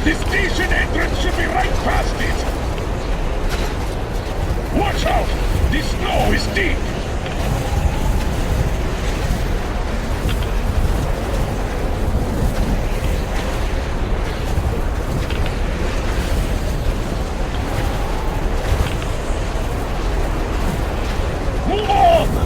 The station entrance should be right past it! Watch out! The snow is deep! Move on!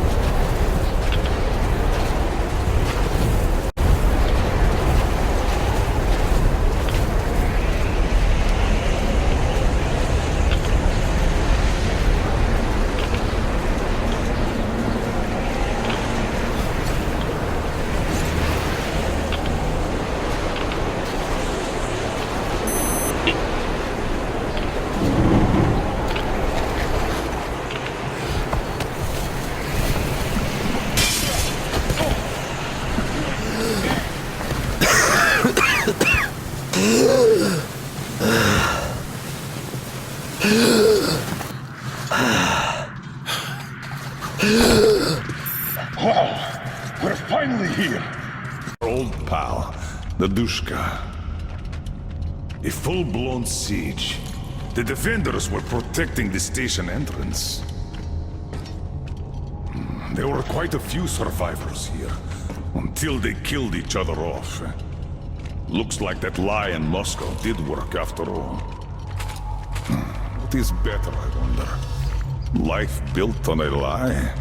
Wow, we're finally here. Our old pal, Nadushka. A full-blown siege. The defenders were protecting the station entrance. There were quite a few survivors here, until they killed each other off. Looks like that lie in Moscow did work after all. What is better, I wonder? Life built on a lie?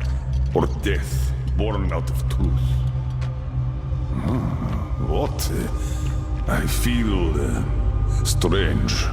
Or death born out of truth? What? I feel strange.